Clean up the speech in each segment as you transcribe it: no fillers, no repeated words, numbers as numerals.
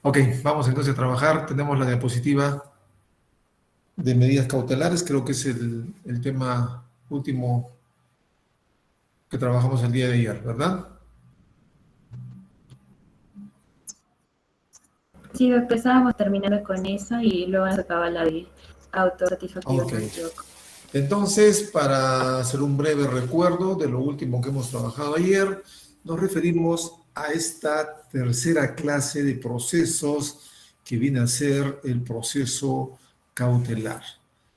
Ok, vamos entonces a trabajar. Tenemos la diapositiva de medidas cautelares. Creo que es el tema último que trabajamos el día de ayer, ¿verdad? Sí, doctor, estábamos terminando con eso y luego nos acaba la de autosatisfactiva, Ok. si no me equivoco. Entonces, para hacer un breve recuerdo de lo último que hemos trabajado ayer, nos referimos a esta tercera clase de procesos que viene a ser el proceso cautelar.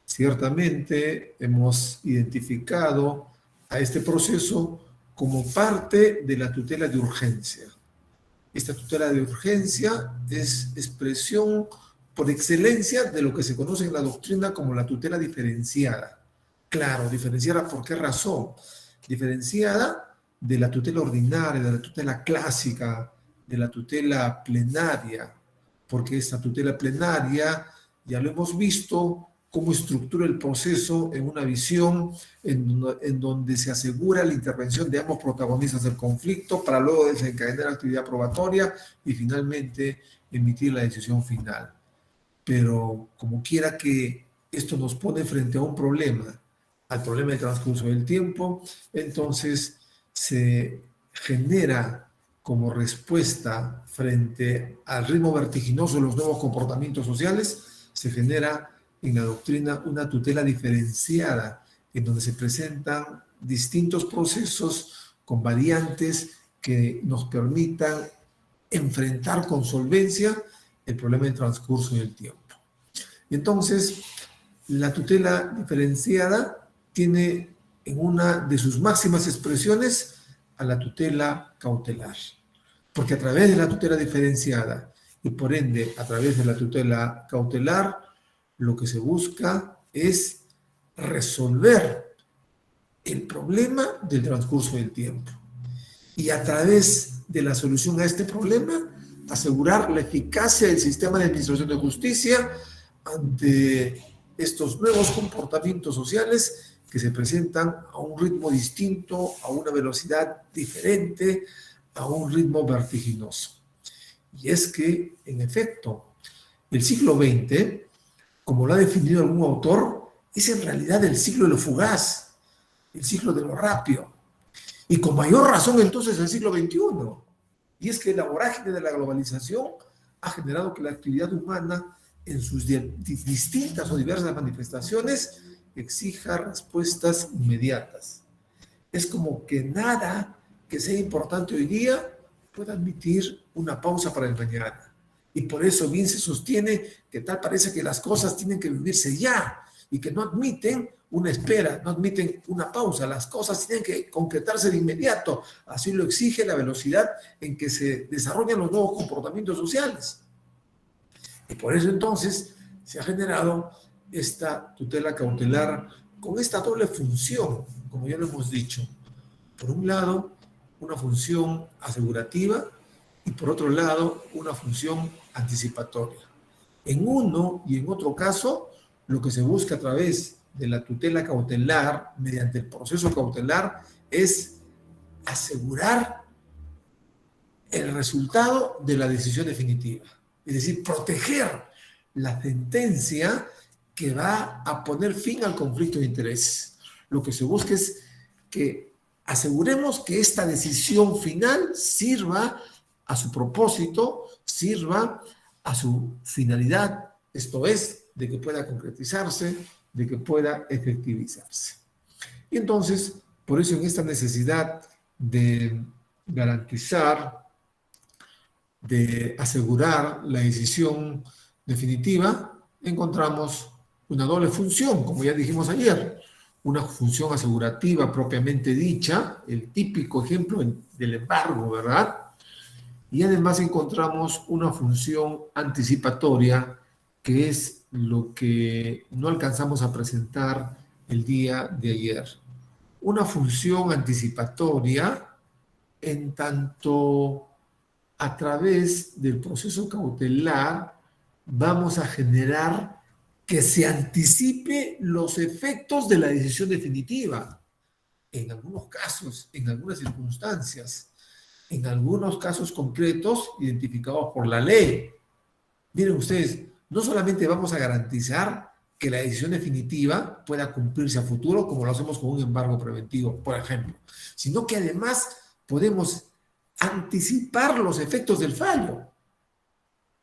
Ciertamente hemos identificado a este proceso como parte de la tutela de urgencia. Esta tutela de urgencia es expresión por excelencia de lo que se conoce en la doctrina como la tutela diferenciada. Claro, diferenciada, ¿por qué razón? Diferenciada de la tutela ordinaria, de la tutela clásica, de la tutela plenaria, porque esta tutela plenaria, ya lo hemos visto, cómo estructura el proceso en una visión en donde se asegura la intervención de ambos protagonistas del conflicto para luego desencadenar actividad probatoria y finalmente emitir la decisión final. Pero como quiera que esto nos pone frente a un problema, al problema del transcurso del tiempo, entonces se genera como respuesta frente al ritmo vertiginoso de los nuevos comportamientos sociales, se genera en la doctrina una tutela diferenciada, en donde se presentan distintos procesos con variantes que nos permitan enfrentar con solvencia el problema del transcurso del tiempo. Y entonces, la tutela diferenciada tiene en una de sus máximas expresiones a la tutela cautelar. Porque a través de la tutela diferenciada y por ende a través de la tutela cautelar, lo que se busca es resolver el problema del transcurso del tiempo. Y a través de la solución a este problema, asegurar la eficacia del sistema de administración de justicia ante estos nuevos comportamientos sociales que se presentan a un ritmo distinto, a una velocidad diferente, a un ritmo vertiginoso. Y es que, en efecto, el siglo XX, como lo ha definido algún autor, es en realidad el siglo de lo fugaz, el siglo de lo rápido. Y con mayor razón entonces el siglo XXI. Y es que la vorágine de la globalización ha generado que la actividad humana en sus distintas o diversas manifestaciones exija respuestas inmediatas. Es como que nada que sea importante hoy día pueda admitir una pausa para el mañana. Y por eso bien se sostiene que tal parece que las cosas tienen que vivirse ya y que no admiten una espera, no admiten una pausa. Las cosas tienen que concretarse de inmediato. Así lo exige la velocidad en que se desarrollan los nuevos comportamientos sociales. Y por eso entonces se ha generado esta tutela cautelar con esta doble función, como ya lo hemos dicho. Por un lado, una función asegurativa y por otro lado, una función anticipatoria. En uno y en otro caso, lo que se busca a través de la tutela cautelar, mediante el proceso cautelar, es asegurar el resultado de la decisión definitiva. Es decir, proteger la sentencia que va a poner fin al conflicto de intereses. Lo que se busca es que aseguremos que esta decisión final sirva a su propósito, sirva a su finalidad, esto es, de que pueda concretizarse, de que pueda efectivizarse. Y entonces, por eso en esta necesidad de garantizar, de asegurar la decisión definitiva, encontramos una doble función, como ya dijimos ayer, una función asegurativa propiamente dicha, el típico ejemplo del embargo, ¿verdad? Y además encontramos una función anticipatoria, que es lo que no alcanzamos a presentar el día de ayer. Una función anticipatoria en tanto a través del proceso cautelar vamos a generar que se anticipe los efectos de la decisión definitiva. En algunos casos, en algunas circunstancias, en algunos casos concretos identificados por la ley. Miren ustedes, no solamente vamos a garantizar que la decisión definitiva pueda cumplirse a futuro, como lo hacemos con un embargo preventivo, por ejemplo, sino que además podemos anticipar los efectos del fallo.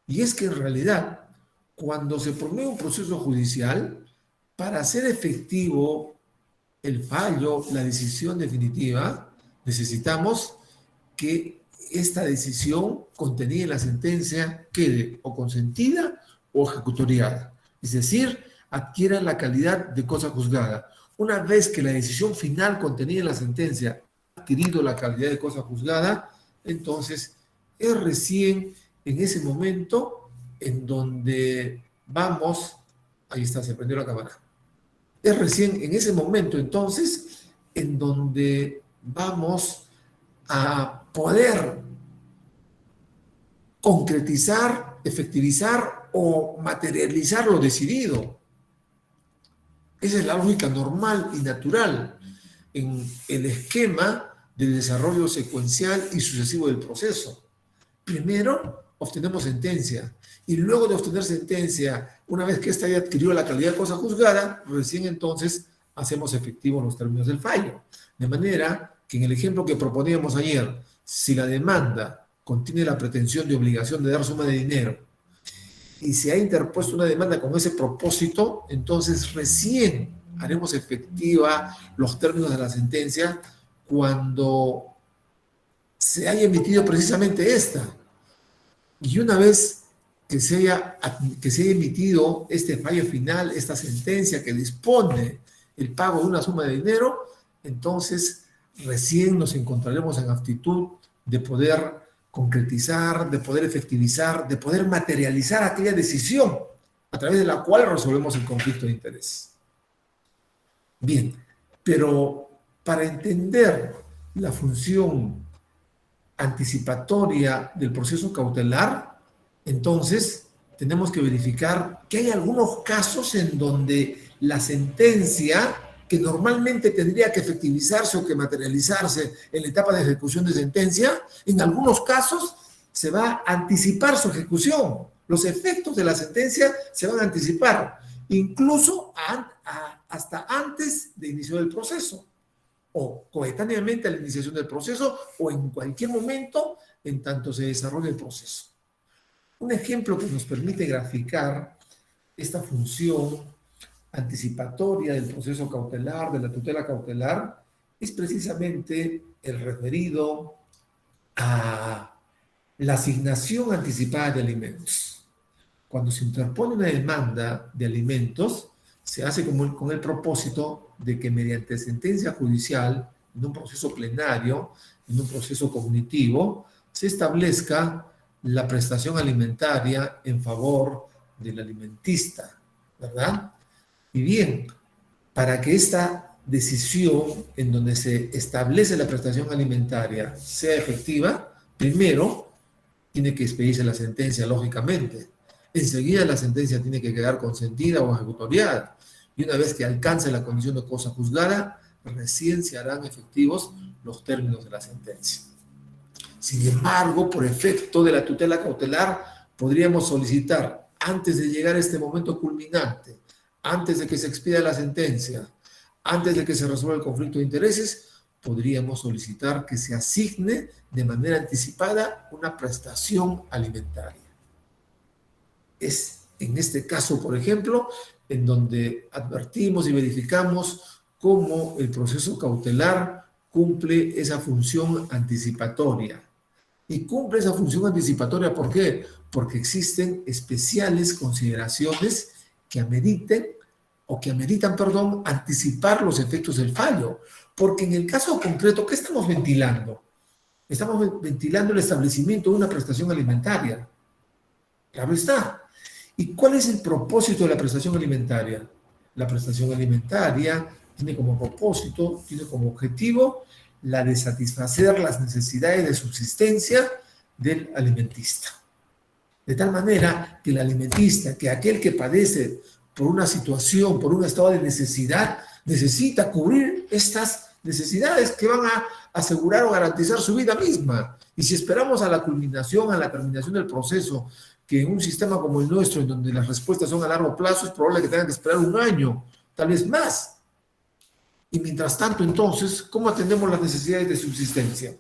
Y es que en realidad, cuando se promueve un proceso judicial, para hacer efectivo el fallo, la decisión definitiva, necesitamos que esta decisión contenida en la sentencia quede o consentida o ejecutoriada. Es decir, adquiera la calidad de cosa juzgada. Una vez que la decisión final contenida en la sentencia ha adquirido la calidad de cosa juzgada, entonces es recién en ese momento en donde vamos, ahí está, se prendió la cámara, es recién en ese momento entonces en donde vamos a poder concretizar, efectivizar o materializar lo decidido. Esa es la lógica normal y natural en el esquema del desarrollo secuencial y sucesivo del proceso. Primero obtenemos sentencia y luego de obtener sentencia, una vez que ésta haya adquirido la calidad de cosa juzgada, recién entonces hacemos efectivos los términos del fallo. De manera que en el ejemplo que proponíamos ayer, si la demanda contiene la pretensión de obligación de dar suma de dinero y se ha interpuesto una demanda con ese propósito, entonces recién haremos efectiva los términos de la sentencia cuando se haya emitido precisamente esta. Y una vez que se haya emitido este fallo final, esta sentencia que dispone el pago de una suma de dinero, entonces recién nos encontraremos en aptitud de poder concretizar, de poder efectivizar, de poder materializar aquella decisión a través de la cual resolvemos el conflicto de interés. Bien, pero para entender la función anticipatoria del proceso cautelar, entonces tenemos que verificar que hay algunos casos en donde la sentencia que normalmente tendría que efectivizarse o que materializarse en la etapa de ejecución de sentencia, en algunos casos se va a anticipar su ejecución. Los efectos de la sentencia se van a anticipar, incluso hasta antes de inicio del proceso, o coetáneamente a la iniciación del proceso, o en cualquier momento en tanto se desarrolle el proceso. Un ejemplo que nos permite graficar esta función anticipatoria del proceso cautelar, de la tutela cautelar, es precisamente el referido a la asignación anticipada de alimentos. Cuando se interpone una demanda de alimentos, se hace con el propósito de que mediante sentencia judicial, en un proceso plenario, en un proceso cognitivo, se establezca la prestación alimentaria en favor del alimentista, ¿verdad? Y bien, para que esta decisión en donde se establece la prestación alimentaria sea efectiva, primero tiene que expedirse la sentencia, lógicamente. Enseguida la sentencia tiene que quedar consentida o ejecutoriada. Y una vez que alcance la condición de cosa juzgada, recién se harán efectivos los términos de la sentencia. Sin embargo, por efecto de la tutela cautelar, podríamos solicitar, antes de llegar a este momento culminante, antes de que se expida la sentencia, antes de que se resuelva el conflicto de intereses, podríamos solicitar que se asigne de manera anticipada una prestación alimentaria. Es en este caso, por ejemplo, en donde advertimos y verificamos cómo el proceso cautelar cumple esa función anticipatoria. Y cumple esa función anticipatoria, ¿por qué? Porque existen especiales consideraciones que ameritan, anticipar los efectos del fallo. Porque en el caso concreto, ¿qué estamos ventilando? Estamos ventilando el establecimiento de una prestación alimentaria. Claro está. ¿Y cuál es el propósito de la prestación alimentaria? La prestación alimentaria tiene como propósito, tiene como objetivo la de satisfacer las necesidades de subsistencia del alimentista. De tal manera que el alimentista, que aquel que padece por una situación, por un estado de necesidad, necesita cubrir estas necesidades que van asegurar o garantizar su vida misma. Y si esperamos a la culminación, a la terminación del proceso, que en un sistema como el nuestro, en donde las respuestas son a largo plazo, es probable que tengan que esperar un año, tal vez más. Y mientras tanto, entonces, ¿cómo atendemos las necesidades de subsistencia?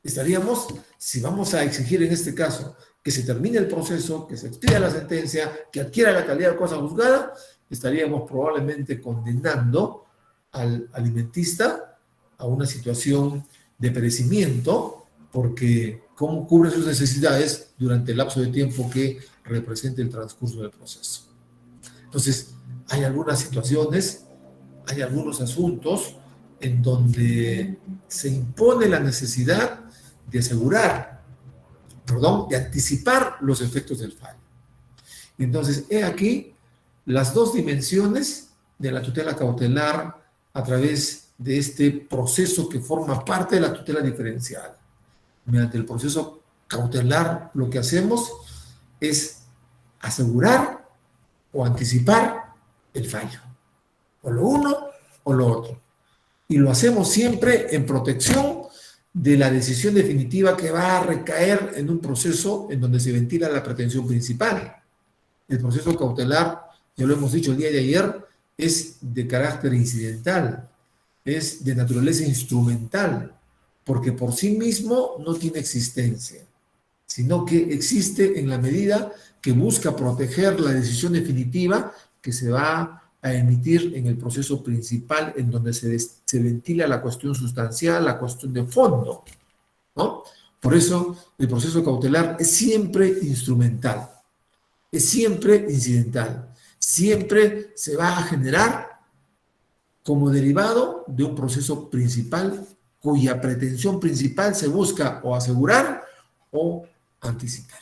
Estaríamos, si vamos a exigir en este caso que se termine el proceso, que se expida la sentencia, que adquiera la calidad de cosa juzgada, estaríamos probablemente condenando al alimentista a una situación de perecimiento, porque ¿cómo cubre sus necesidades durante el lapso de tiempo que represente el transcurso del proceso? Entonces, hay algunas situaciones, hay algunos asuntos en donde se impone la necesidad de asegurar, de anticipar los efectos del fallo. Entonces, he aquí las dos dimensiones de la tutela cautelar a través de este proceso que forma parte de la tutela diferencial. Mediante el proceso cautelar, lo que hacemos es asegurar o anticipar el fallo, o lo uno o lo otro. Y lo hacemos siempre en protección de la decisión definitiva que va a recaer en un proceso en donde se ventila la pretensión principal. El proceso cautelar, ya lo hemos dicho el día de ayer, es de carácter incidental, es de naturaleza instrumental, porque por sí mismo no tiene existencia, sino que existe en la medida que busca proteger la decisión definitiva que se va a emitir en el proceso principal, en donde se ventila la cuestión sustancial, la cuestión de fondo, ¿no? Por eso el proceso cautelar es siempre instrumental, es siempre incidental, siempre se va a generar como derivado de un proceso principal cuya pretensión principal se busca o asegurar o anticipar.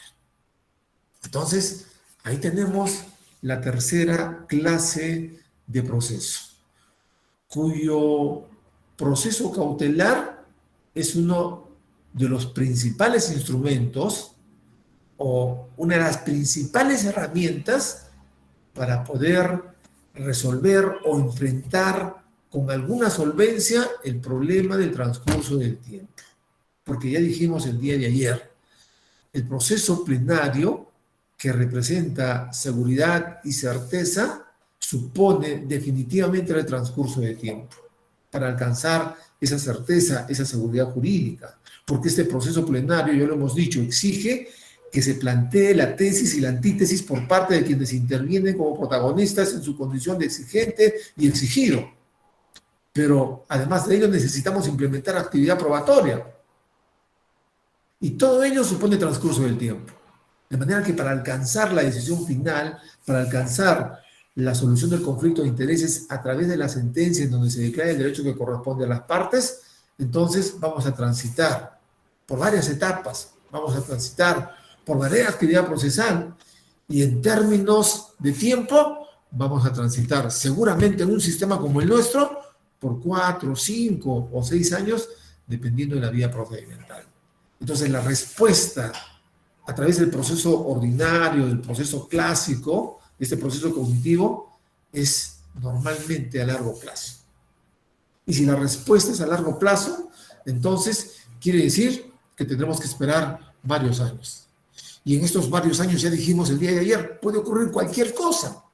Entonces, ahí tenemos la tercera clase de proceso, cuyo proceso cautelar es uno de los principales instrumentos o una de las principales herramientas para poder resolver o enfrentar con alguna solvencia el problema del transcurso del tiempo. Porque ya dijimos el día de ayer, el proceso plenario que representa seguridad y certeza supone definitivamente el transcurso de tiempo para alcanzar esa certeza, esa seguridad jurídica, porque este proceso plenario, ya lo hemos dicho, exige que se plantee la tesis y la antítesis por parte de quienes intervienen como protagonistas en su condición de exigente y exigido. Pero además de ello necesitamos implementar actividad probatoria. Y todo ello supone transcurso del tiempo. De manera que para alcanzar la decisión final, para alcanzar la solución del conflicto de intereses a través de la sentencia en donde se declara el derecho que corresponde a las partes, entonces vamos a transitar por varias etapas, vamos a transitar por varias actividad procesal y en términos de tiempo vamos a transitar seguramente en un sistema como el nuestro por 4, 5 o 6 años dependiendo de la vía procedimental. Entonces la respuesta a través del proceso ordinario, del proceso clásico, este proceso cognitivo, es normalmente a largo plazo. Y si la respuesta es a largo plazo, entonces quiere decir que tendremos que esperar varios años. Y en estos varios años, ya dijimos el día de ayer, puede ocurrir cualquier cosa.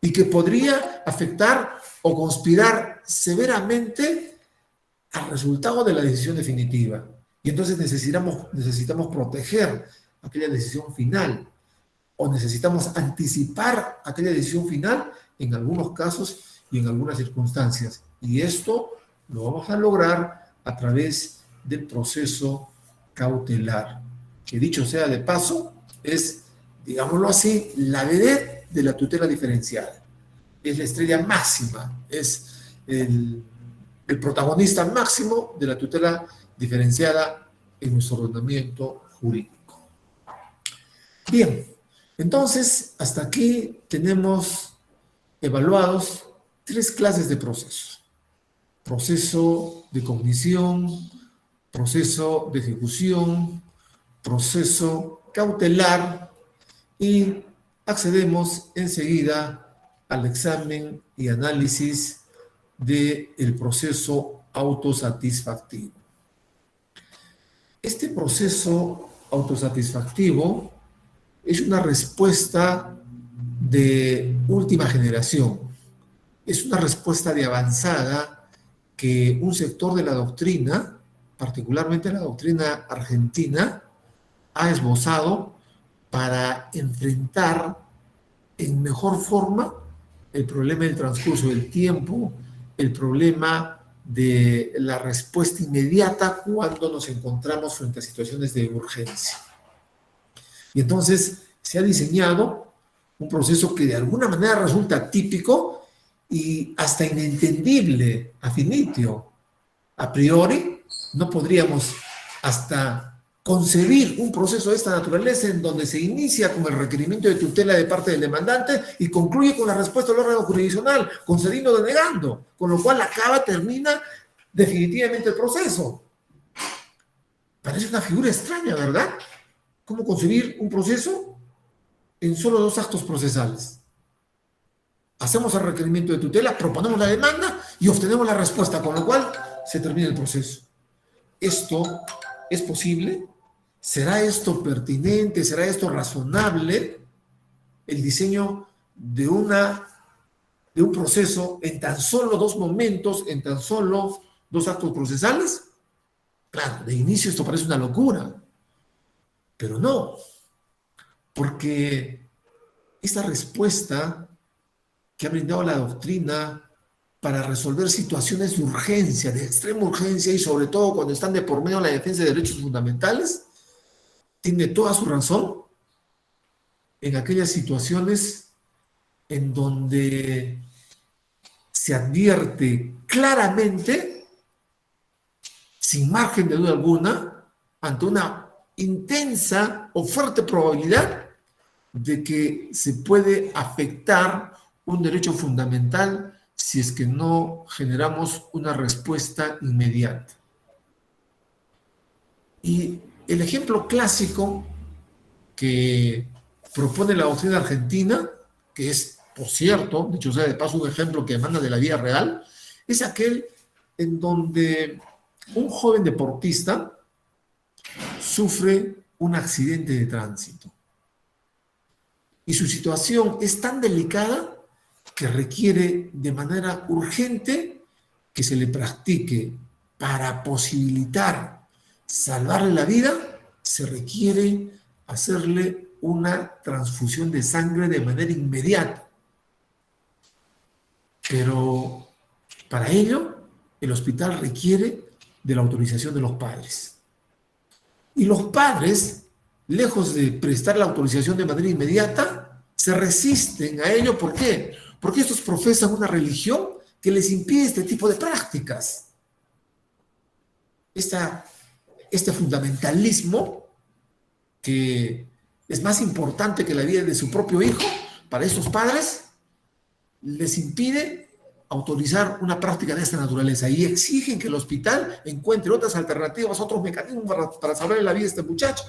Y que podría afectar o conspirar severamente al resultado de la decisión definitiva. Y entonces necesitamos proteger aquella decisión final o necesitamos anticipar aquella decisión final en algunos casos y en algunas circunstancias. Y esto lo vamos a lograr a través del proceso cautelar, que dicho sea de paso, es, digámoslo así, la vedette de la tutela diferencial. Es la estrella máxima, es el protagonista máximo de la tutela diferenciada en nuestro ordenamiento jurídico. Bien, entonces hasta aquí tenemos evaluados 3 clases de procesos: proceso de cognición, proceso de ejecución, proceso cautelar, y accedemos enseguida al examen y análisis del proceso autosatisfactivo. Este proceso autosatisfactivo es una respuesta de última generación, es una respuesta de avanzada que un sector de la doctrina, particularmente la doctrina argentina, ha esbozado para enfrentar en mejor forma el problema del transcurso del tiempo, el problema de la respuesta inmediata cuando nos encontramos frente a situaciones de urgencia. Y entonces se ha diseñado un proceso que de alguna manera resulta típico y hasta inentendible a finitio. A priori, no podríamos hasta concebir un proceso de esta naturaleza en donde se inicia con el requerimiento de tutela de parte del demandante y concluye con la respuesta del órgano jurisdiccional, concediendo o denegando, con lo cual termina definitivamente el proceso. Parece una figura extraña, ¿verdad? ¿Cómo concebir un proceso en solo 2 actos procesales? Hacemos el requerimiento de tutela, proponemos la demanda y obtenemos la respuesta, con lo cual se termina el proceso. ¿Esto es posible? ¿Será esto pertinente? ¿Será esto razonable? El diseño de un proceso en tan solo 2 momentos, en tan solo 2 actos procesales. Claro, de inicio esto parece una locura, pero no, porque esta respuesta que ha brindado la doctrina para resolver situaciones de urgencia, de extrema urgencia, y sobre todo cuando están de por medio la defensa de derechos fundamentales, tiene toda su razón en aquellas situaciones en donde se advierte claramente, sin margen de duda alguna, ante una intensa o fuerte probabilidad de que se puede afectar un derecho fundamental si es que no generamos una respuesta inmediata. Y el ejemplo clásico que propone la doctrina argentina, que es, por cierto, dicho sea de paso, un ejemplo que emana de la vida real, es aquel en donde un joven deportista sufre un accidente de tránsito. Y su situación es tan delicada que requiere de manera urgente que se le practique, para posibilitar salvarle la vida, se requiere hacerle una transfusión de sangre de manera inmediata. Pero para ello, el hospital requiere de la autorización de los padres. Y los padres, lejos de prestar la autorización de manera inmediata, se resisten a ello. ¿Por qué? Porque estos profesan una religión que les impide este tipo de prácticas. Este fundamentalismo, que es más importante que la vida de su propio hijo, para estos padres, les impide autorizar una práctica de esta naturaleza y exigen que el hospital encuentre otras alternativas, otros mecanismos para salvarle la vida a este muchacho.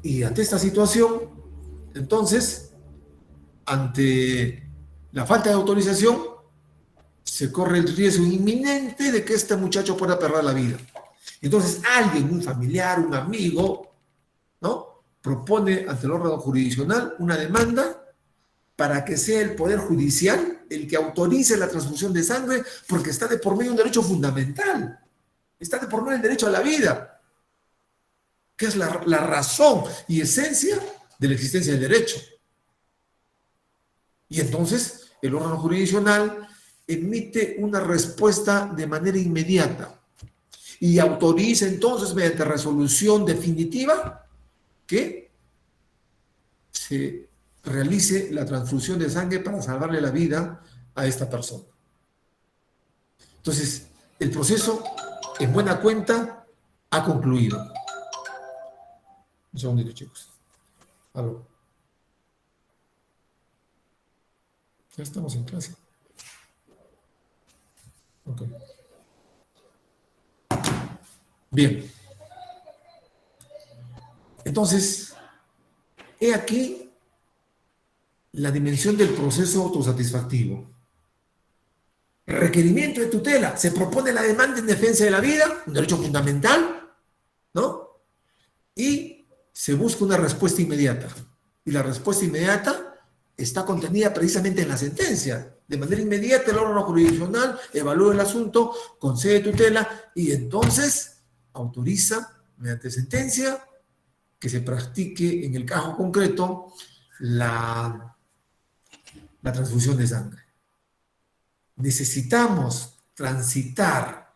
Y ante esta situación, entonces, ante la falta de autorización, se corre el riesgo inminente de que este muchacho pueda perder la vida. Entonces alguien, un familiar, un amigo, ¿no?, propone ante el órgano jurisdiccional una demanda para que sea el Poder Judicial el que autorice la transfusión de sangre, porque está de por medio un derecho fundamental, está de por medio el derecho a la vida, que es la razón y esencia de la existencia del derecho. Y entonces el órgano jurisdiccional emite una respuesta de manera inmediata y autoriza entonces, mediante resolución definitiva, que se realice la transfusión de sangre para salvarle la vida a esta persona. Entonces, el proceso, en buena cuenta, ha concluido. Un segundito, chicos. Aló. Ya estamos en clase. Ok. Bien. Entonces, he aquí la dimensión del proceso autosatisfactivo. Requerimiento de tutela. Se propone la demanda en defensa de la vida, un derecho fundamental, ¿no? Y se busca una respuesta inmediata. Y la respuesta inmediata está contenida precisamente en la sentencia. De manera inmediata, el órgano jurisdiccional evalúa el asunto, concede tutela y entonces autoriza, mediante sentencia, que se practique en el caso concreto la transfusión de sangre. Necesitamos transitar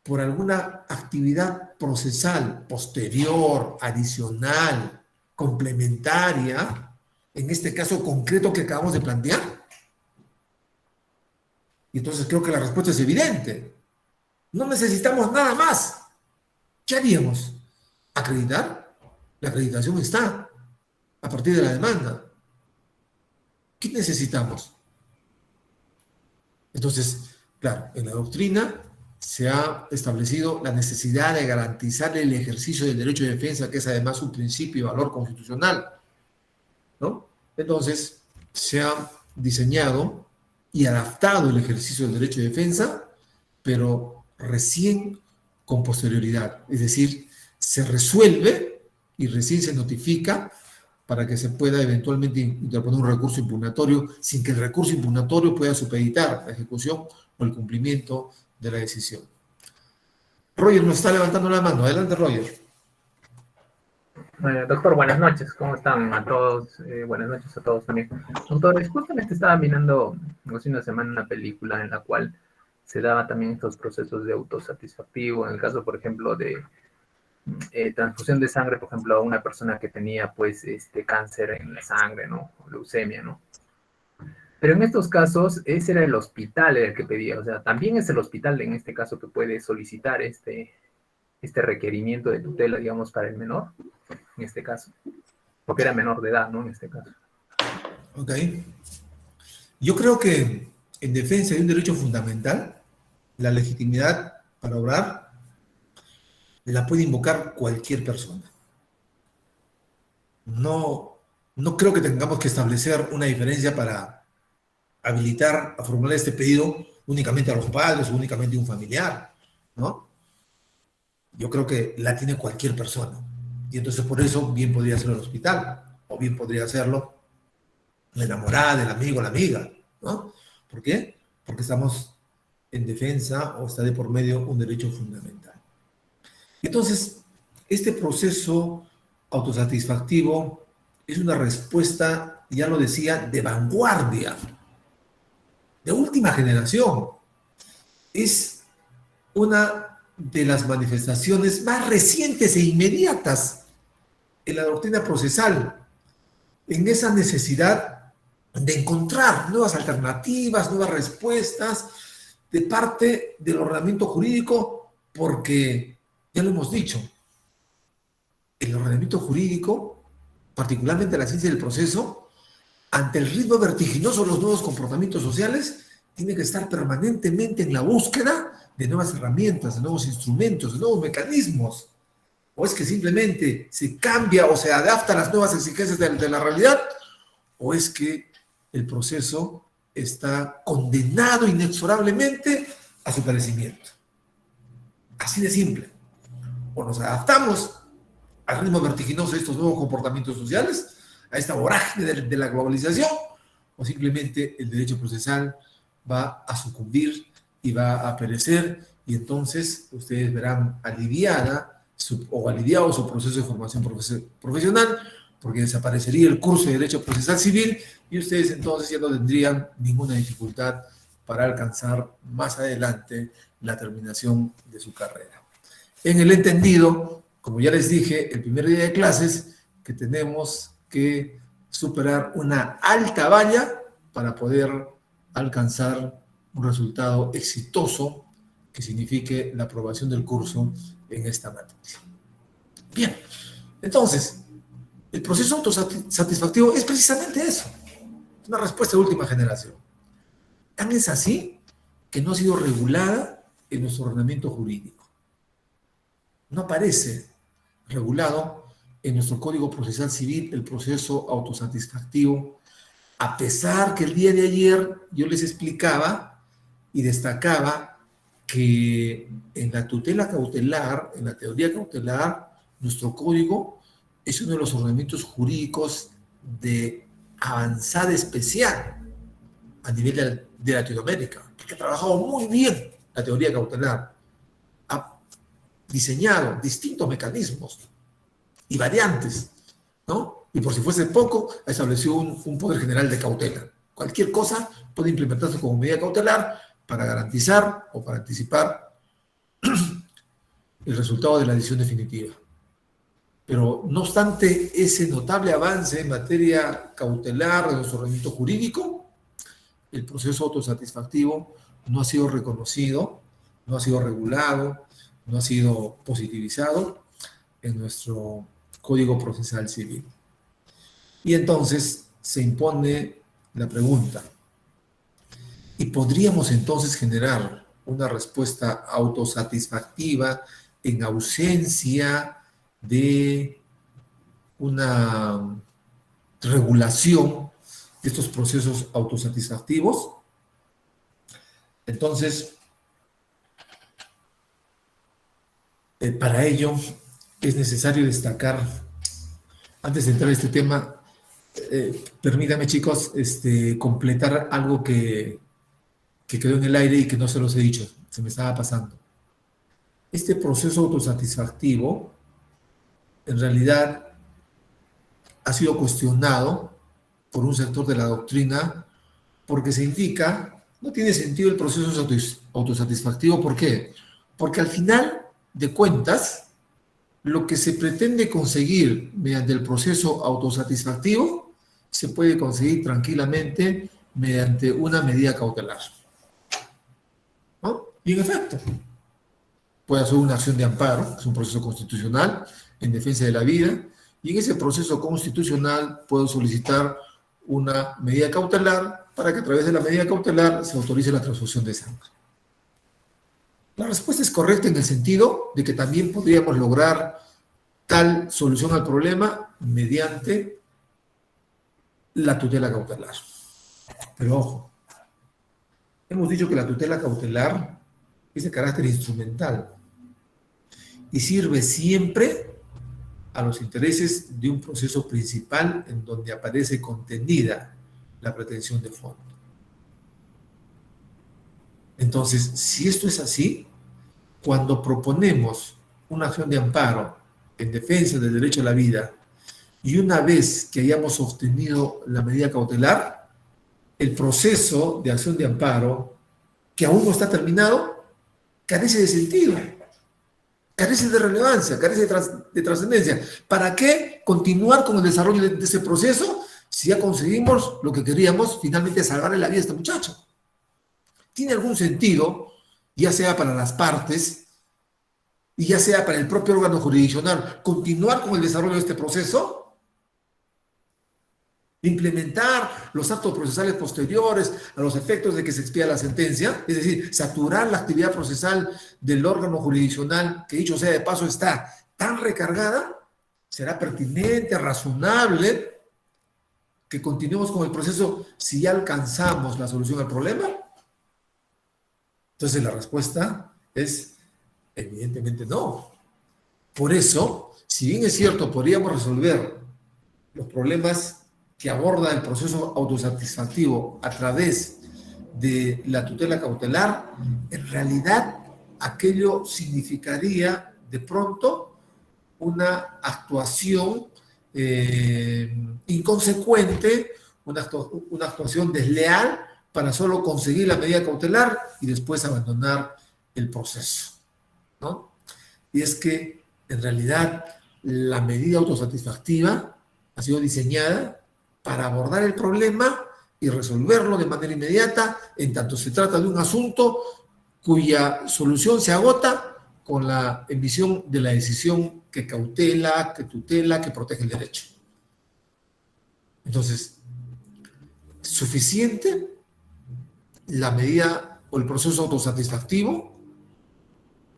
por alguna actividad procesal posterior, adicional, complementaria, en este caso concreto que acabamos de plantear. Y entonces creo que la respuesta es evidente. No necesitamos nada más. ¿Qué haríamos? ¿Acreditar? La acreditación está a partir de la demanda. ¿Qué necesitamos? Entonces, claro, en la doctrina se ha establecido la necesidad de garantizar el ejercicio del derecho de defensa, que es además un principio y valor constitucional, ¿no? Entonces, se ha diseñado y adaptado el ejercicio del derecho de defensa, pero recién con posterioridad. Es decir, se resuelve y recién se notifica para que se pueda eventualmente interponer un recurso impugnatorio sin que el recurso impugnatorio pueda supeditar la ejecución o el cumplimiento de la decisión. Roger nos está levantando la mano. Adelante, Roger. Doctor, buenas noches. ¿Cómo están a todos? Buenas noches a todos también. Doctor, justamente estaba mirando hace una semana una película en la cual se daba también estos procesos de autosatisfactivo. En el caso, por ejemplo, de transfusión de sangre, por ejemplo, a una persona que tenía, pues, cáncer en la sangre, ¿no? O leucemia, ¿no? Pero en estos casos, ese era el hospital el que pedía. O sea, también es el hospital, en este caso, que puede solicitar este requerimiento de tutela, digamos, para el menor, en este caso. Porque era menor de edad, ¿no? En este caso. Ok. Yo creo que en defensa de un derecho fundamental, la legitimidad para obrar la puede invocar cualquier persona. No creo que tengamos que establecer una diferencia para habilitar a formular este pedido únicamente a los padres o únicamente a un familiar, ¿no? Yo creo que la tiene cualquier persona. Y entonces por eso bien podría hacerlo el hospital, o bien podría hacerlo la enamorada, el amigo, la amiga, ¿no? ¿Por qué? Porque estamos en defensa o está de por medio un derecho fundamental. Entonces, este proceso autosatisfactivo es una respuesta, ya lo decía, de vanguardia, de última generación. Es una de las manifestaciones más recientes e inmediatas en la doctrina procesal, en esa necesidad de encontrar nuevas alternativas, nuevas respuestas de parte del ordenamiento jurídico, porque, ya lo hemos dicho, el ordenamiento jurídico, particularmente la ciencia del proceso, ante el ritmo vertiginoso de los nuevos comportamientos sociales, tiene que estar permanentemente en la búsqueda de nuevas herramientas, de nuevos instrumentos, de nuevos mecanismos. O es que simplemente se cambia o se adapta a las nuevas exigencias de la realidad, o es que el proceso está condenado inexorablemente a su perecimiento. Así de simple. O nos adaptamos al ritmo vertiginoso de estos nuevos comportamientos sociales, a esta vorágine de la globalización, o simplemente el derecho procesal va a sucumbir y va a perecer, y entonces ustedes verán aliviado su proceso de formación profesional, porque desaparecería el curso de Derecho Procesal Civil y ustedes entonces ya no tendrían ninguna dificultad para alcanzar más adelante la terminación de su carrera. En el entendido, como ya les dije, el primer día de clases, que tenemos que superar una alta valla para poder alcanzar un resultado exitoso que signifique la aprobación del curso en esta materia. Bien, entonces, el proceso autosatisfactivo es precisamente eso, una respuesta de última generación. Tan es así que no ha sido regulada en nuestro ordenamiento jurídico. No aparece regulado en nuestro Código Procesal Civil el proceso autosatisfactivo A pesar que el día de ayer yo les explicaba y destacaba que en la tutela cautelar, en la teoría cautelar, nuestro código es uno de los ordenamientos jurídicos de avanzada especial a nivel de Latinoamérica, porque ha trabajado muy bien la teoría cautelar, ha diseñado distintos mecanismos y variantes, ¿no? Y por si fuese poco, ha establecido un poder general de cautela. Cualquier cosa puede implementarse como medida cautelar para garantizar o para anticipar el resultado de la decisión definitiva. Pero no obstante ese notable avance en materia cautelar de nuestro ordenamiento jurídico, el proceso autosatisfactivo no ha sido reconocido, no ha sido regulado, no ha sido positivizado en nuestro Código Procesal Civil. Y entonces se impone la pregunta, ¿y podríamos entonces generar una respuesta autosatisfactiva en ausencia de una regulación de estos procesos autosatisfactivos? Entonces, para ello es necesario destacar, antes de entrar a este tema, permítame, chicos, completar algo que quedó en el aire y que no se los he dicho, se me estaba pasando. Este proceso autosatisfactivo, en realidad, ha sido cuestionado por un sector de la doctrina porque se indica, no tiene sentido el proceso autosatisfactivo. ¿Por qué? Porque al final de cuentas, lo que se pretende conseguir mediante el proceso autosatisfactivo se puede conseguir tranquilamente mediante una medida cautelar, ¿no? Y en efecto, puede hacer una acción de amparo, es un proceso constitucional en defensa de la vida, y en ese proceso constitucional puedo solicitar una medida cautelar para que a través de la medida cautelar se autorice la transfusión de sangre. La respuesta es correcta en el sentido de que también podríamos lograr tal solución al problema mediante la tutela cautelar. Pero ojo, hemos dicho que la tutela cautelar es de carácter instrumental y sirve siempre a los intereses de un proceso principal en donde aparece contenida la pretensión de fondo. Entonces, si esto es así, cuando proponemos una acción de amparo en defensa del derecho a la vida y una vez que hayamos obtenido la medida cautelar, el proceso de acción de amparo, que aún no está terminado, carece de sentido, carece de relevancia, carece de trascendencia. ¿Para qué continuar con el desarrollo de ese proceso si ya conseguimos lo que queríamos, finalmente salvarle la vida a este muchacho? ¿Tiene algún sentido, ya sea para las partes y ya sea para el propio órgano jurisdiccional, continuar con el desarrollo de este proceso? Implementar los actos procesales posteriores a los efectos de que se expida la sentencia, es decir, saturar la actividad procesal del órgano jurisdiccional, que dicho sea de paso está tan recargada, será pertinente, razonable que continuemos con el proceso si ya alcanzamos la solución al problema. Entonces la respuesta es evidentemente no. Por eso, si bien es cierto, podríamos resolver los problemas que aborda el proceso autosatisfactivo a través de la tutela cautelar, en realidad aquello significaría de pronto una actuación inconsecuente, una actuación desleal para solo conseguir la medida cautelar y después abandonar el proceso, ¿no? Y es que en realidad la medida autosatisfactiva ha sido diseñada para abordar el problema y resolverlo de manera inmediata, en tanto se trata de un asunto cuya solución se agota con la emisión de la decisión que cautela, que tutela, que protege el derecho. Entonces, ¿suficiente la medida o el proceso autosatisfactivo,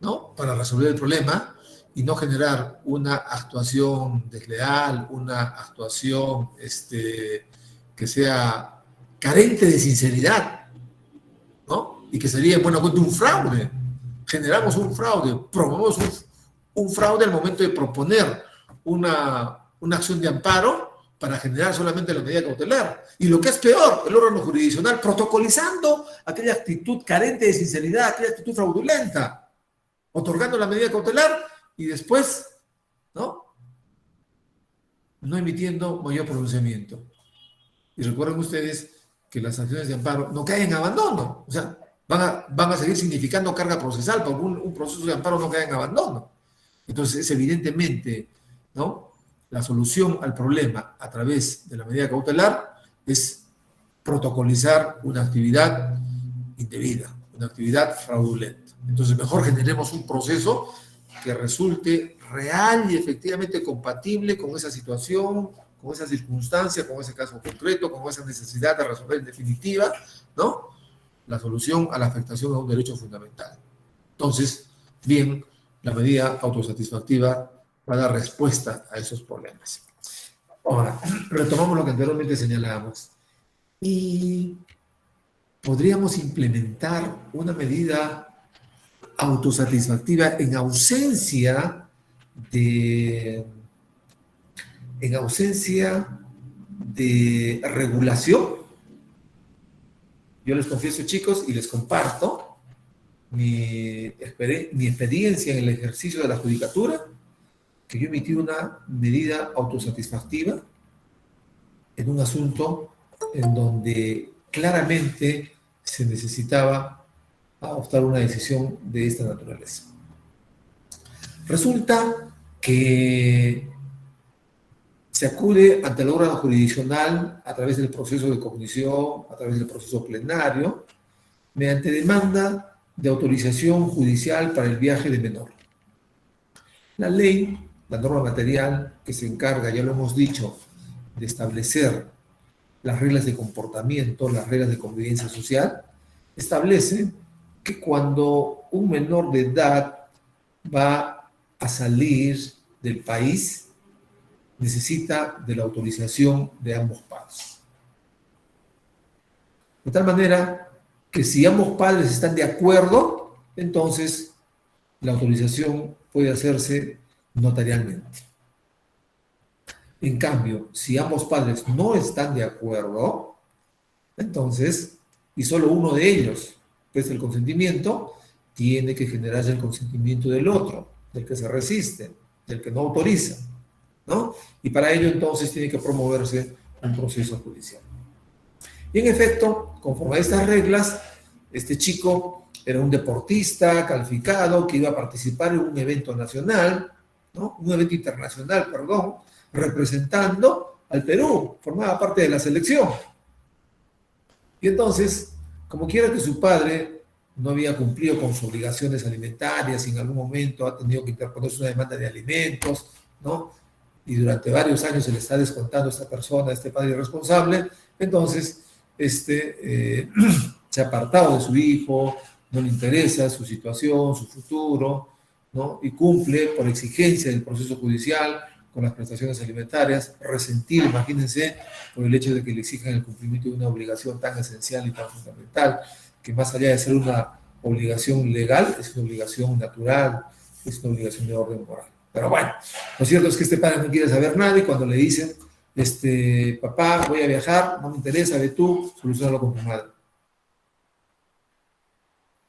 ¿no?, para resolver el problema y no generar una actuación desleal, una actuación que sea carente de sinceridad, ¿no? Y que sería en buena cuenta un fraude. Generamos un fraude, promovemos un fraude al momento de proponer una acción de amparo para generar solamente la medida cautelar. Y lo que es peor, el órgano jurisdiccional protocolizando aquella actitud carente de sinceridad, aquella actitud fraudulenta, otorgando la medida cautelar y después, ¿no? No emitiendo mayor pronunciamiento. Y recuerden ustedes que las acciones de amparo no caen en abandono, o sea, van a seguir significando carga procesal, porque un proceso de amparo no cae en abandono. Entonces, es evidentemente, ¿no? La solución al problema a través de la medida cautelar es protocolizar una actividad indebida, una actividad fraudulenta. Entonces, mejor generemos un proceso que resulte real y efectivamente compatible con esa situación, con esa circunstancia, con ese caso concreto, con esa necesidad de resolver en definitiva, ¿no? La solución a la afectación a un derecho fundamental. Entonces, bien, la medida autosatisfactiva va a dar respuesta a esos problemas. Ahora, retomamos lo que anteriormente señalábamos. Y podríamos implementar una medida autosatisfactiva en ausencia de regulación. Yo les confieso, chicos, y les comparto mi experiencia en el ejercicio de la judicatura, que yo emití una medida autosatisfactiva en un asunto en donde claramente se necesitaba adoptar una decisión de esta naturaleza. Resulta que se acude ante el órgano jurisdiccional a través del proceso de cognición, a través del proceso plenario, mediante demanda de autorización judicial para el viaje de menor. La ley, la norma material que se encarga, ya lo hemos dicho, de establecer las reglas de comportamiento, las reglas de convivencia social, establece que cuando un menor de edad va a salir del país, necesita de la autorización de ambos padres. De tal manera que si ambos padres están de acuerdo, entonces la autorización puede hacerse notarialmente. En cambio, si ambos padres no están de acuerdo, entonces, y solo uno de ellos presta el consentimiento, tiene que generarse el consentimiento del otro, del que se resiste, del que no autoriza, ¿no? Y para ello entonces tiene que promoverse un proceso judicial. Y en efecto, conforme a estas reglas, este chico era un deportista calificado que iba a participar en un evento nacional, ¿no? Un evento internacional, perdón, representando al Perú, formaba parte de la selección. Y entonces, como quiera que su padre no había cumplido con sus obligaciones alimentarias y en algún momento ha tenido que interponerse una demanda de alimentos, ¿no? Y durante varios años se le está descontando a esta persona, a este padre irresponsable, entonces se ha apartado de su hijo, no le interesa su situación, su futuro, ¿no? Y cumple por exigencia del proceso judicial con las prestaciones alimentarias, resentido, imagínense, por el hecho de que le exijan el cumplimiento de una obligación tan esencial y tan fundamental, que más allá de ser una obligación legal, es una obligación natural, es una obligación de orden moral. Pero bueno, lo cierto es que este padre no quiere saber nada y cuando le dicen, papá, voy a viajar, no me interesa, ve tú, solucionalo con tu madre.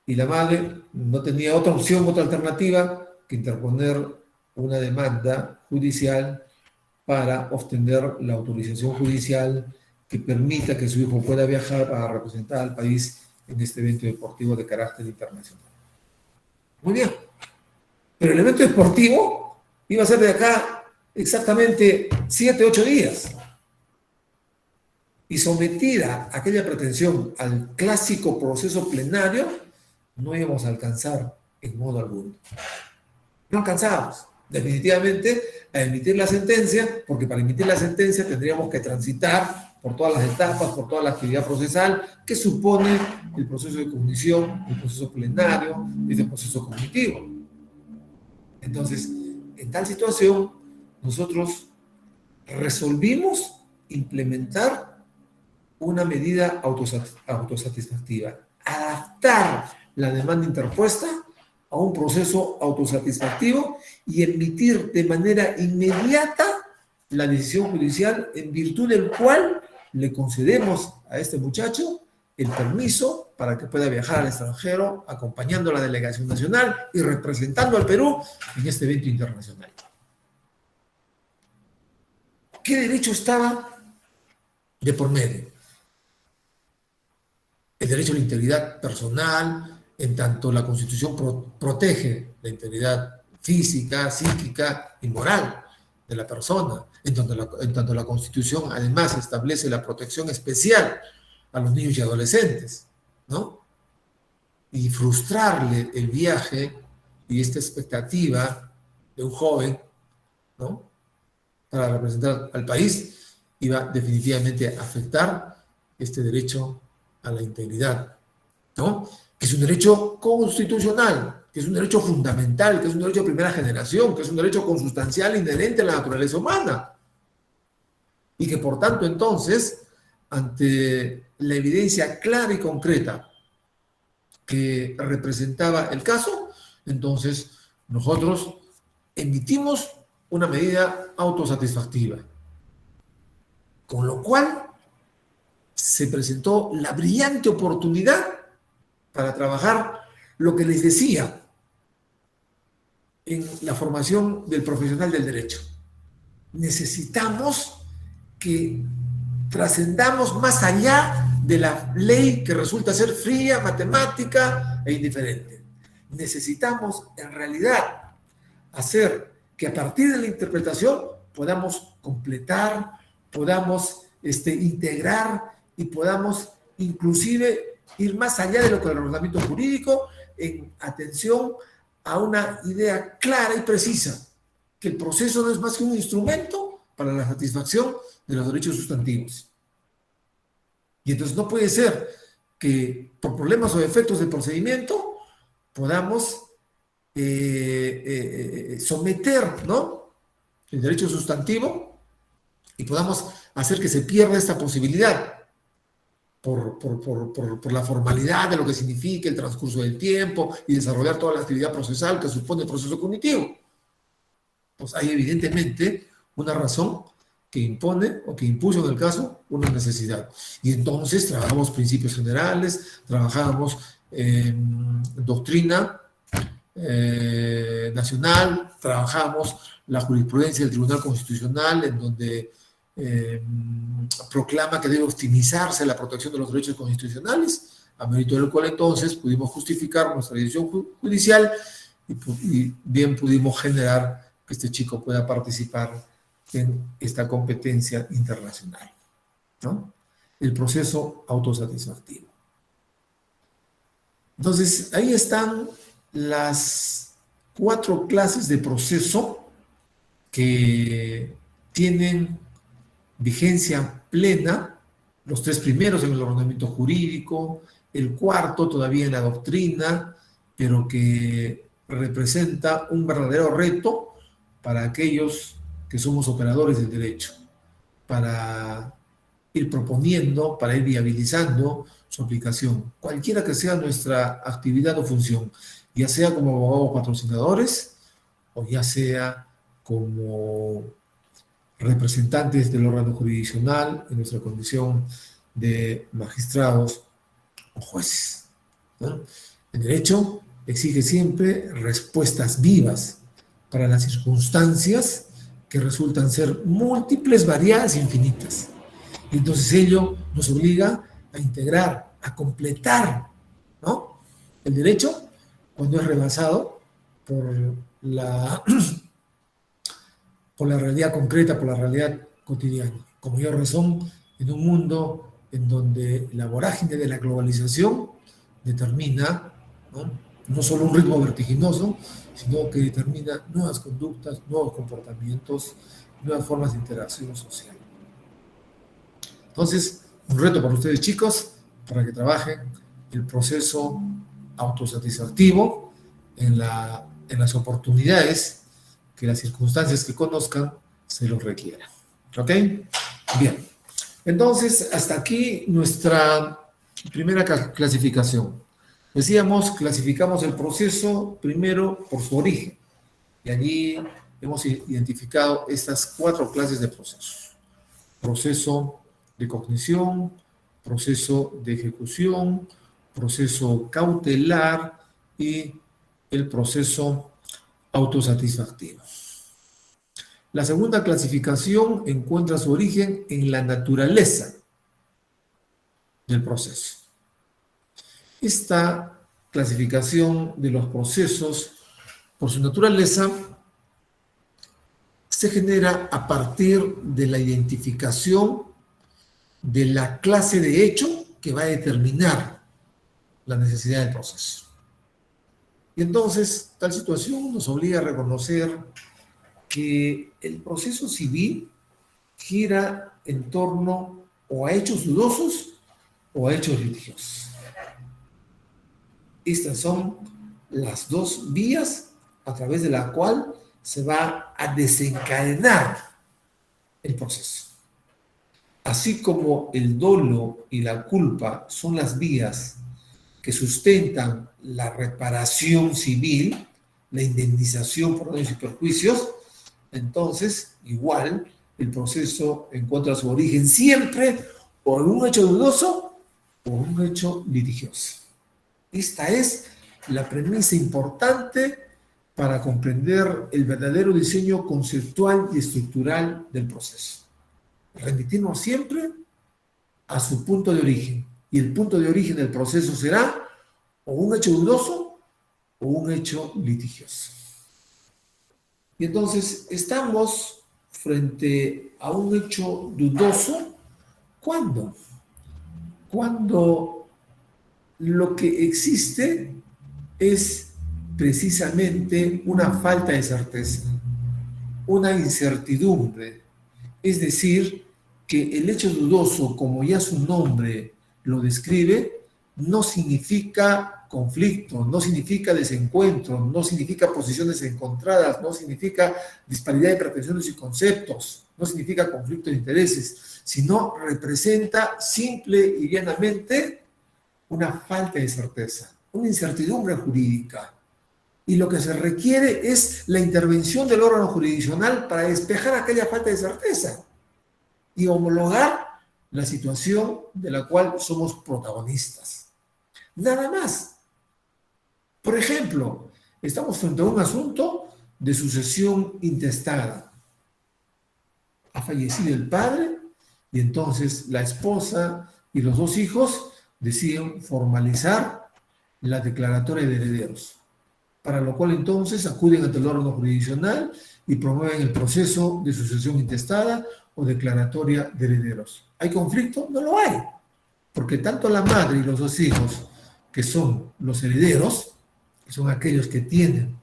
Y la madre no tenía otra opción, otra alternativa que interponer una demanda judicial para obtener la autorización judicial que permita que su hijo pueda viajar para representar al país en este evento deportivo de carácter internacional. Muy bien. Pero el evento deportivo iba a ser de acá exactamente 7, 8 días. Y sometida aquella pretensión al clásico proceso plenario, no íbamos a alcanzar en modo alguno. No alcanzábamos definitivamente a emitir la sentencia, porque para emitir la sentencia tendríamos que transitar por todas las etapas, por toda la actividad procesal que supone el proceso de cognición, el proceso plenario y el proceso cognitivo. Entonces, en tal situación, nosotros resolvimos implementar una medida autosatisfactiva. Adaptar la demanda interpuesta a un proceso autosatisfactivo y emitir de manera inmediata la decisión judicial en virtud del cual le concedemos a este muchacho el permiso para que pueda viajar al extranjero acompañando a la delegación nacional y representando al Perú en este evento internacional. ¿Qué derecho estaba de por medio? El derecho a la integridad personal, en tanto la Constitución protege la integridad física, psíquica y moral de la persona, en tanto la Constitución además establece la protección especial a los niños y adolescentes, ¿no? Y frustrarle el viaje y esta expectativa de un joven, ¿no?, para representar al país, iba definitivamente a afectar este derecho a la integridad, ¿no?, que es un derecho constitucional, que es un derecho fundamental, que es un derecho de primera generación, que es un derecho consustancial inherente a la naturaleza humana. Y que por tanto entonces, ante la evidencia clara y concreta que representaba el caso, entonces nosotros emitimos una medida autosatisfactiva, con lo cual se presentó la brillante oportunidad para trabajar lo que les decía en la formación del profesional del derecho. Necesitamos que trascendamos más allá de la ley que resulta ser fría, matemática e indiferente. Necesitamos en realidad hacer que a partir de la interpretación podamos completar, podamos integrar y podamos inclusive ir más allá de lo que el ordenamiento jurídico en atención a una idea clara y precisa, que el proceso no es más que un instrumento para la satisfacción de los derechos sustantivos. Y entonces no puede ser que por problemas o defectos del procedimiento podamos someter, ¿no?, el derecho sustantivo y podamos hacer que se pierda esta posibilidad por la formalidad de lo que significa el transcurso del tiempo y desarrollar toda la actividad procesal que supone el proceso cognitivo. Pues hay evidentemente una razón que impone o que impuso en el caso una necesidad. Y entonces trabajamos principios generales, trabajamos doctrina nacional, trabajamos la jurisprudencia del Tribunal Constitucional, en donde proclama que debe optimizarse la protección de los derechos constitucionales, a mérito del cual entonces pudimos justificar nuestra decisión judicial y bien pudimos generar que este chico pueda participar en esta competencia internacional, ¿no? El proceso autosatisfactivo. Entonces, ahí están las 4 clases de proceso que tienen vigencia plena, los 3 primeros en el ordenamiento jurídico, el 4º todavía en la doctrina, pero que representa un verdadero reto para aquellos que somos operadores del derecho, para ir proponiendo, para ir viabilizando su aplicación, cualquiera que sea nuestra actividad o función, ya sea como abogados patrocinadores o ya sea como representantes del órgano jurisdiccional en nuestra condición de magistrados o jueces, ¿no? El derecho exige siempre respuestas vivas para las circunstancias que resultan ser múltiples, variadas e infinitas. Y entonces ello nos obliga a integrar, a completar, ¿no?, el derecho cuando es rebasado por la realidad concreta, por la realidad cotidiana. Con mayor razón, en un mundo en donde la vorágine de la globalización determina, no solo un ritmo vertiginoso, sino que determina nuevas conductas, nuevos comportamientos, nuevas formas de interacción social. Entonces, un reto para ustedes, chicos, para que trabajen el proceso autosatisfactivo en las oportunidades que las circunstancias que conozcan se los requieran. ¿Ok? Bien. Entonces, hasta aquí nuestra primera clasificación. Decíamos, clasificamos el proceso primero por su origen. Y allí hemos identificado estas 4 clases de procesos. Proceso de cognición, proceso de ejecución, proceso cautelar y el proceso autosatisfactivo. La segunda clasificación encuentra su origen en la naturaleza del proceso. Esta clasificación de los procesos, por su naturaleza, se genera a partir de la identificación de la clase de hecho que va a determinar la necesidad del proceso. Y entonces, tal situación nos obliga a reconocer que el proceso civil gira en torno o a hechos dudosos o a hechos litigiosos. Estas son las 2 vías a través de la cual se va a desencadenar el proceso. Así como el dolo y la culpa son las vías que sustentan la reparación civil, la indemnización por daños y perjuicios, entonces, igual, el proceso encuentra su origen siempre o en un hecho dudoso o en un hecho litigioso. Esta es la premisa importante para comprender el verdadero diseño conceptual y estructural del proceso. Remitirnos siempre a su punto de origen. Y el punto de origen del proceso será o un hecho dudoso o un hecho litigioso. Y entonces estamos frente a un hecho dudoso. ¿Cuándo? Cuando lo que existe es precisamente una falta de certeza, una incertidumbre. Es decir, que el hecho dudoso, como ya su nombre lo describe, no significa conflicto, no significa desencuentro, no significa posiciones encontradas, no significa disparidad de pretensiones y conceptos, no significa conflicto de intereses, sino representa simple y llanamente una falta de certeza, una incertidumbre jurídica. Y lo que se requiere es la intervención del órgano jurisdiccional para despejar aquella falta de certeza y homologar la situación de la cual somos protagonistas. Nada más. Por ejemplo, estamos frente a un asunto de sucesión intestada. Ha fallecido el padre y entonces la esposa y los 2 hijos deciden formalizar la declaratoria de herederos, para lo cual entonces acuden ante el órgano jurisdiccional y promueven el proceso de sucesión intestada o declaratoria de herederos. ¿Hay conflicto? No lo hay, porque tanto la madre y los 2 hijos, que son los herederos, que son aquellos que tienen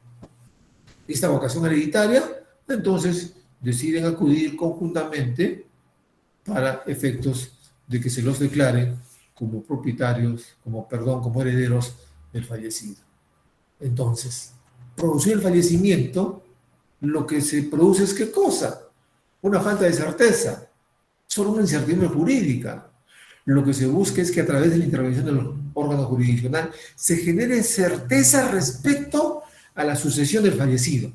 esta vocación hereditaria, entonces deciden acudir conjuntamente para efectos de que se los declare como propietarios, como herederos del fallecido. Entonces, producir el fallecimiento, lo que se produce es ¿qué cosa? Una falta de certeza, solo una incertidumbre jurídica. Lo que se busca es que a través de la intervención del órgano jurisdiccional se genere certeza respecto a la sucesión del fallecido.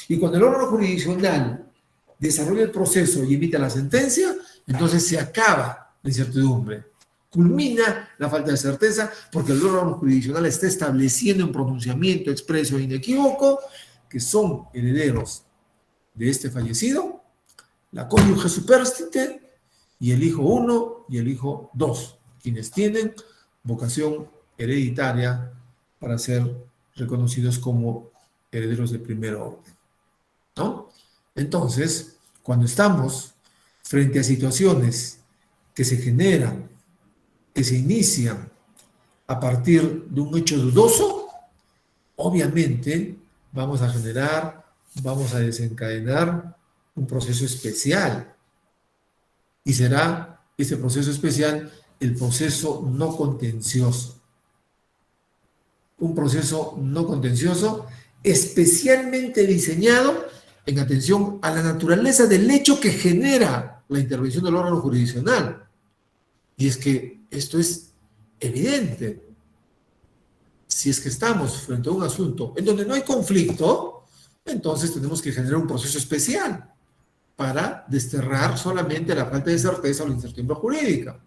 Y cuando el órgano jurisdiccional desarrolla el proceso y emite la sentencia, entonces se acaba la incertidumbre. Culmina la falta de certeza porque el órgano jurisdiccional está estableciendo un pronunciamiento expreso e inequívoco que son herederos de este fallecido, la cónyuge superstite y el hijo 1 y el hijo 2, quienes tienen vocación hereditaria para ser reconocidos como herederos de primer orden, ¿no? Entonces, cuando estamos frente a situaciones que se generan, que se inician a partir de un hecho dudoso, obviamente vamos a desencadenar un proceso especial. Y será este proceso especial el proceso no contencioso. Un proceso no contencioso especialmente diseñado en atención a la naturaleza del hecho que genera la intervención del órgano jurisdiccional. Y es que esto es evidente. Si es que estamos frente a un asunto en donde no hay conflicto, entonces tenemos que generar un proceso especial para desterrar solamente la falta de certeza o la incertidumbre jurídica.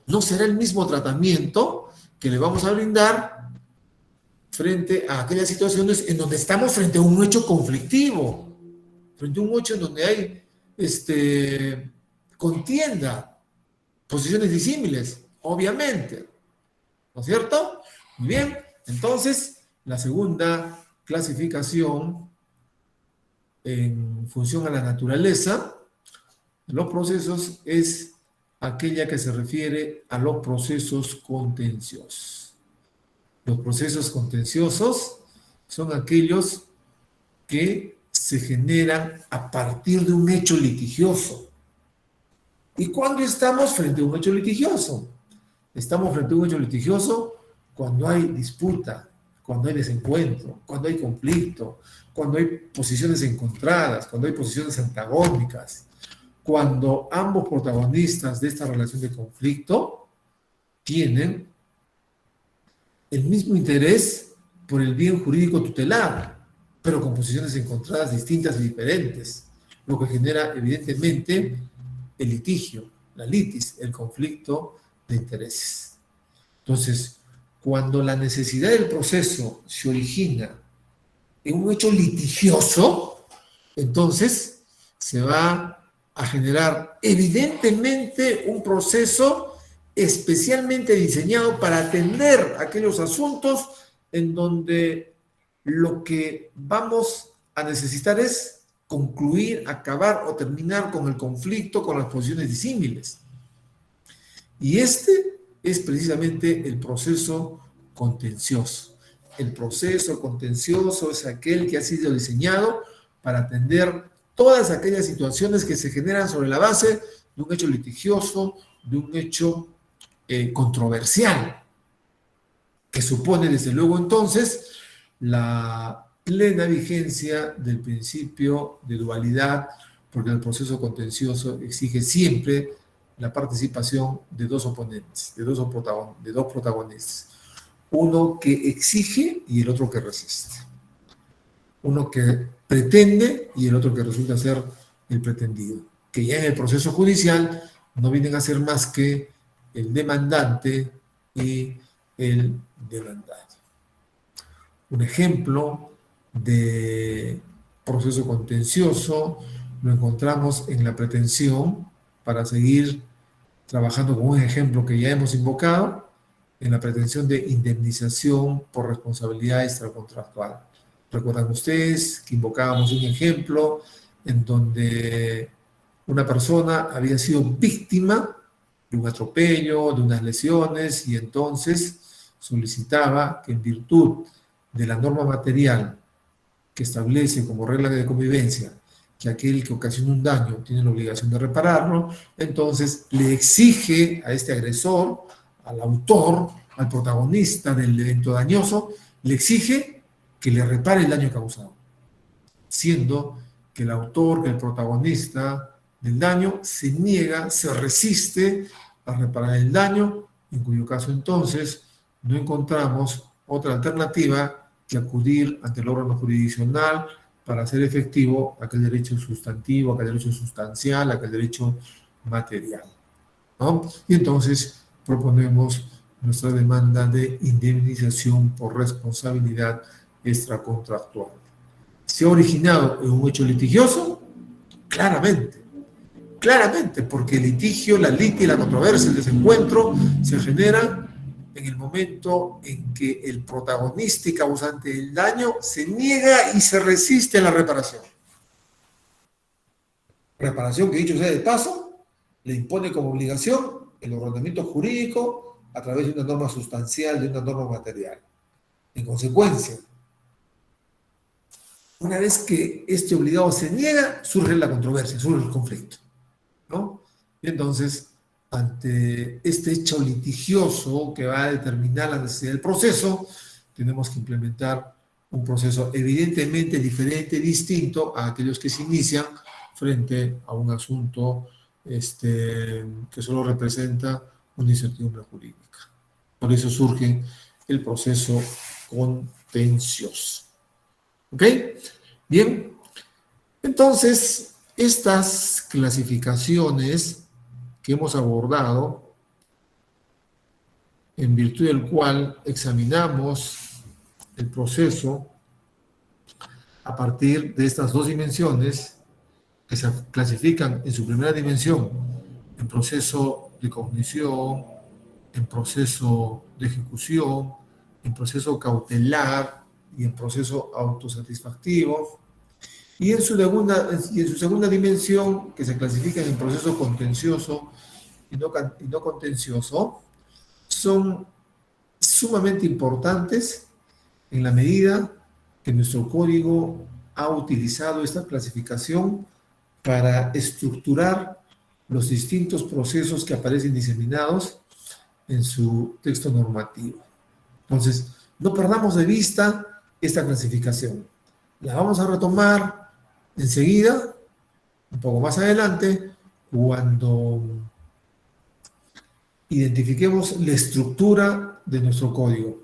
No será el mismo tratamiento que le vamos a brindar frente a aquellas situaciones en donde estamos frente a un hecho conflictivo, frente a un hecho en donde hay contienda, posiciones disímiles, obviamente. ¿No es cierto? Muy bien. Entonces, la segunda clasificación en función a la naturaleza de los procesos es aquella que se refiere a los procesos contenciosos. Los procesos contenciosos son aquellos que se generan a partir de un hecho litigioso. ¿Y cuándo estamos frente a un hecho litigioso? Estamos frente a un hecho litigioso cuando hay disputa, cuando hay desencuentro, cuando hay conflicto, cuando hay posiciones encontradas, cuando hay posiciones antagónicas, cuando ambos protagonistas de esta relación de conflicto tienen el mismo interés por el bien jurídico tutelar, pero con posiciones encontradas distintas y diferentes, lo que genera evidentemente el litigio, la litis, el conflicto de intereses. Entonces, cuando la necesidad del proceso se origina en un hecho litigioso, entonces se va a generar evidentemente un proceso especialmente diseñado para atender aquellos asuntos en donde lo que vamos a necesitar es concluir, acabar o terminar con el conflicto, con las posiciones disímiles. Y este es precisamente el proceso contencioso. El proceso contencioso es aquel que ha sido diseñado para atender todas aquellas situaciones que se generan sobre la base de un hecho litigioso, de un hecho controversial, que supone desde luego entonces la plena vigencia del principio de dualidad, porque el proceso contencioso exige siempre la participación de dos oponentes, de dos protagonistas. Uno que exige y el otro que resiste. Uno que pretende y el otro que resulta ser el pretendido. Que ya en el proceso judicial no vienen a ser más que el demandante y el demandado. Un ejemplo de proceso contencioso lo encontramos en la pretensión, para seguir trabajando con un ejemplo que ya hemos invocado, en la pretensión de indemnización por responsabilidad extracontractual. Recuerdan ustedes que invocábamos un ejemplo en donde una persona había sido víctima de un atropello, de unas lesiones, y entonces solicitaba que en virtud de la norma material que establece como regla de convivencia que aquel que ocasiona un daño tiene la obligación de repararlo, entonces le exige a este agresor, al autor, al protagonista del evento dañoso, le exige que le repare el daño causado, siendo que el autor, que el protagonista del daño, se niega, se resiste a reparar el daño, en cuyo caso entonces no encontramos otra alternativa que acudir ante el órgano jurisdiccional para hacer efectivo aquel derecho sustantivo, aquel derecho sustancial, aquel derecho material, ¿no? Y entonces proponemos nuestra demanda de indemnización por responsabilidad extracontractual. ¿Se ha originado en un hecho litigioso? Claramente, porque el litigio, la litis, la controversia, el desencuentro se genera en el momento en que el protagonista y causante del daño se niega y se resiste a la reparación. Reparación que, dicho sea de paso, le impone como obligación el ordenamiento jurídico a través de una norma sustancial, de una norma material. En consecuencia, una vez que este obligado se niega, surge la controversia, surge el conflicto, ¿no? Y entonces, ante este hecho litigioso que va a determinar la necesidad del proceso, tenemos que implementar un proceso evidentemente diferente, distinto a aquellos que se inician frente a un asunto que solo representa una incertidumbre jurídica. Por eso surge el proceso contencioso. ¿Ok? Bien. Entonces, estas clasificaciones que hemos abordado, en virtud del cual examinamos el proceso a partir de estas dos dimensiones, que se clasifican en su primera dimensión, en proceso de cognición, en proceso de ejecución, en proceso cautelar y en proceso autosatisfactivo. Y en su segunda dimensión, que se clasifica en proceso contencioso y no contencioso, son sumamente importantes en la medida que nuestro código ha utilizado esta clasificación para estructurar los distintos procesos que aparecen diseminados en su texto normativo. Entonces, no perdamos de vista esta clasificación. La vamos a retomar enseguida, un poco más adelante, cuando identifiquemos la estructura de nuestro código.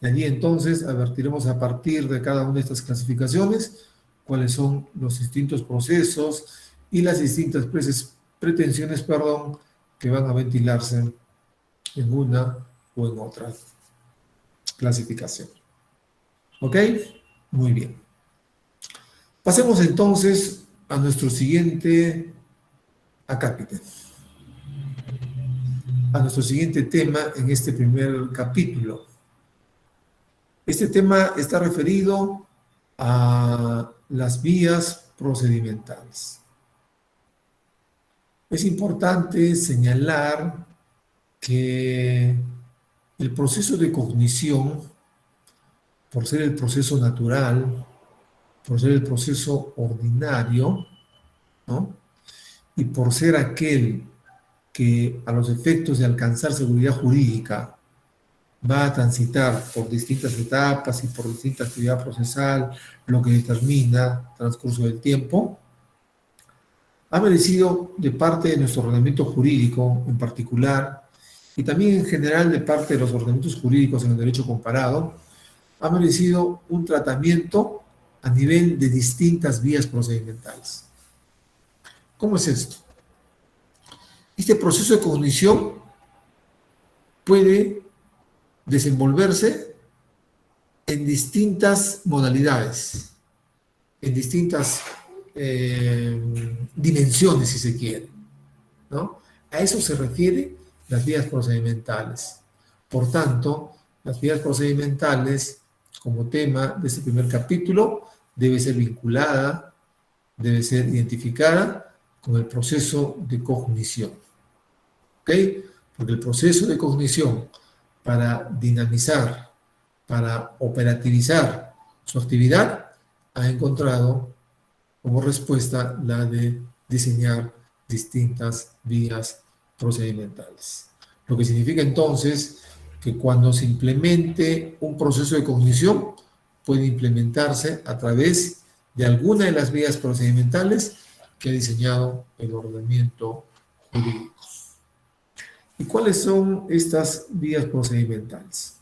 Y allí entonces advertiremos a partir de cada una de estas clasificaciones cuáles son los distintos procesos y las distintas pretensiones que van a ventilarse en una o en otra clasificación. ¿Ok? Muy bien. Pasemos entonces a nuestro siguiente acápite, a nuestro siguiente tema en este primer capítulo. Este tema está referido a las vías procedimentales. Es importante señalar que el proceso de cognición, por ser el proceso natural, por ser el proceso ordinario, ¿no?, y por ser aquel que a los efectos de alcanzar seguridad jurídica va a transitar por distintas etapas y por distinta actividad procesal, lo que determina transcurso del tiempo, ha merecido de parte de nuestro ordenamiento jurídico en particular, y también en general de parte de los ordenamientos jurídicos en el derecho comparado, ha merecido un tratamiento a nivel de distintas vías procedimentales. ¿Cómo es esto? Este proceso de cognición puede desenvolverse en distintas modalidades, en distintas dimensiones, si se quiere, ¿no? A eso se refiere las vías procedimentales. Por tanto, las vías procedimentales, como tema de este primer capítulo, debe ser vinculada, debe ser identificada con el proceso de cognición. ¿Ok? Porque el proceso de cognición, para dinamizar, para operativizar su actividad, ha encontrado como respuesta la de diseñar distintas vías procedimentales. Lo que significa entonces que cuando se implemente un proceso de cognición, puede implementarse a través de alguna de las vías procedimentales que ha diseñado el ordenamiento jurídico. ¿Y cuáles son estas vías procedimentales?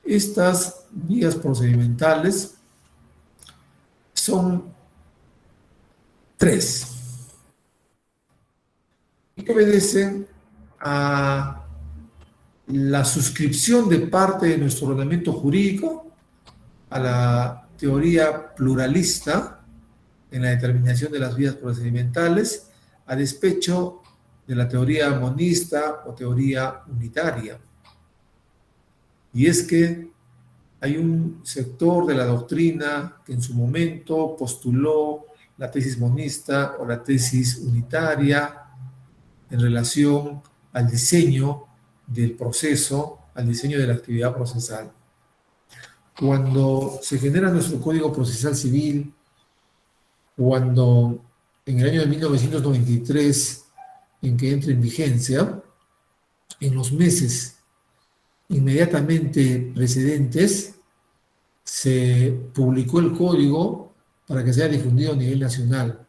Estas vías procedimentales son tres y obedecen a la suscripción de parte de nuestro ordenamiento jurídico a la teoría pluralista en la determinación de las vías procedimentales, a despecho de la teoría monista o teoría unitaria. Y es que hay un sector de la doctrina que en su momento postuló la tesis monista o la tesis unitaria en relación al diseño del proceso, al diseño de la actividad procesal. Cuando se genera nuestro Código Procesal Civil, cuando en el año de 1993, en que entra en vigencia, en los meses inmediatamente precedentes, se publicó el código para que sea difundido a nivel nacional,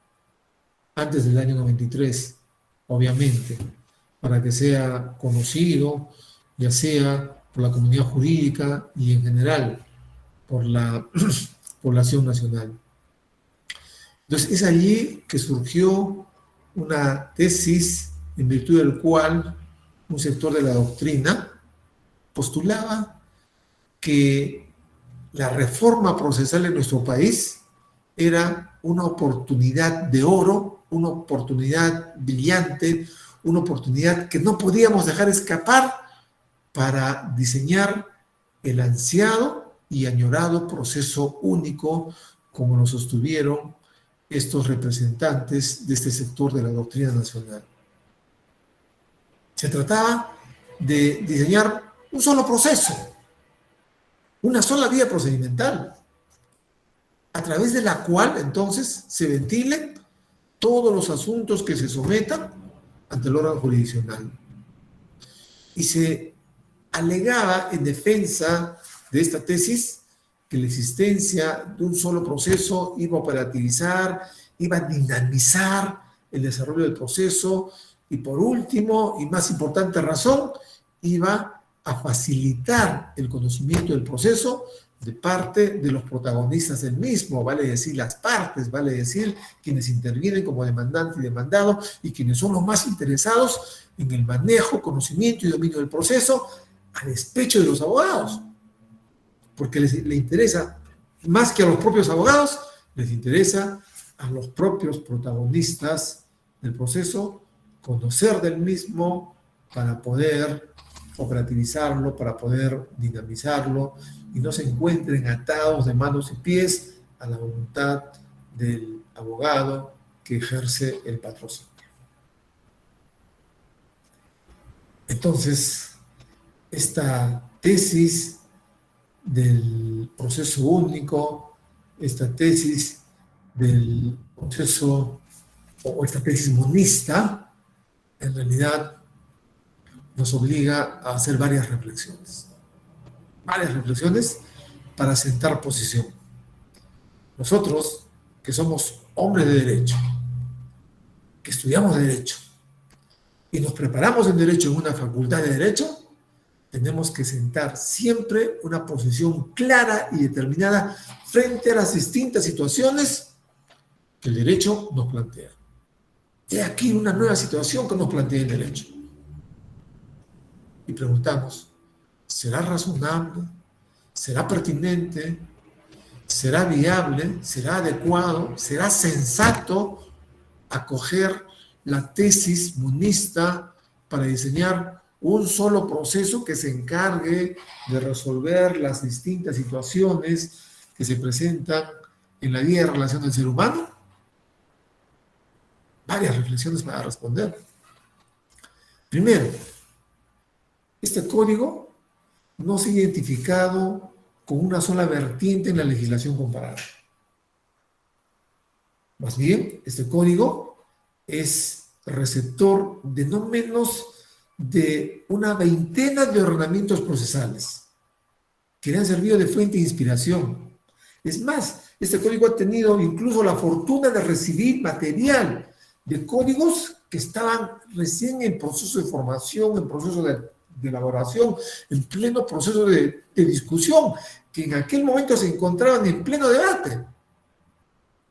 antes del año 93. obviamente, para que sea conocido, ya sea por la comunidad jurídica y en general por la población nacional. Entonces, es allí que surgió una tesis en virtud del cual un sector de la doctrina postulaba que la reforma procesal en nuestro país era una oportunidad de oro, una oportunidad brillante, una oportunidad que no podíamos dejar escapar para diseñar el ansiado y añorado proceso único, como lo sostuvieron estos representantes de este sector de la doctrina nacional. Se trataba de diseñar un solo proceso, una sola vía procedimental, a través de la cual entonces se ventilen todos los asuntos que se sometan ante el órgano jurisdiccional. Y se alegaba en defensa de esta tesis que la existencia de un solo proceso iba a operativizar, iba a dinamizar el desarrollo del proceso y, por último y más importante razón, iba a facilitar el conocimiento del proceso de parte de los protagonistas del mismo, vale decir las partes, vale decir quienes intervienen como demandante y demandado y quienes son los más interesados en el manejo, conocimiento y dominio del proceso a despecho de los abogados, porque le interesa más que a los propios abogados, les interesa a los propios protagonistas del proceso conocer del mismo para poder operativizarlo, para poder dinamizarlo y no se encuentren atados de manos y pies a la voluntad del abogado que ejerce el patrocinio. Entonces, esta tesis del proceso único, esta tesis del proceso o esta tesis monista, en realidad nos obliga a hacer varias reflexiones para sentar posición. Nosotros, que somos hombres de derecho, que estudiamos derecho y nos preparamos en derecho en una facultad de derecho, tenemos que sentar siempre una posición clara y determinada frente a las distintas situaciones que el derecho nos plantea. He aquí una nueva situación que nos plantea el derecho. Y preguntamos, ¿será razonable? ¿Será pertinente? ¿Será viable? ¿Será adecuado? ¿Será sensato acoger la tesis monista para diseñar un solo proceso que se encargue de resolver las distintas situaciones que se presentan en la vida y relación del ser humano? Varias reflexiones para responder. Primero, este código no se ha identificado con una sola vertiente en la legislación comparada. Más bien, este código es receptor de no menos de una veintena de ordenamientos procesales que le han servido de fuente de inspiración. Es más, este código ha tenido incluso la fortuna de recibir material de códigos que estaban recién en proceso de formación, en proceso de elaboración, en pleno proceso de discusión, que en aquel momento se encontraban en pleno debate.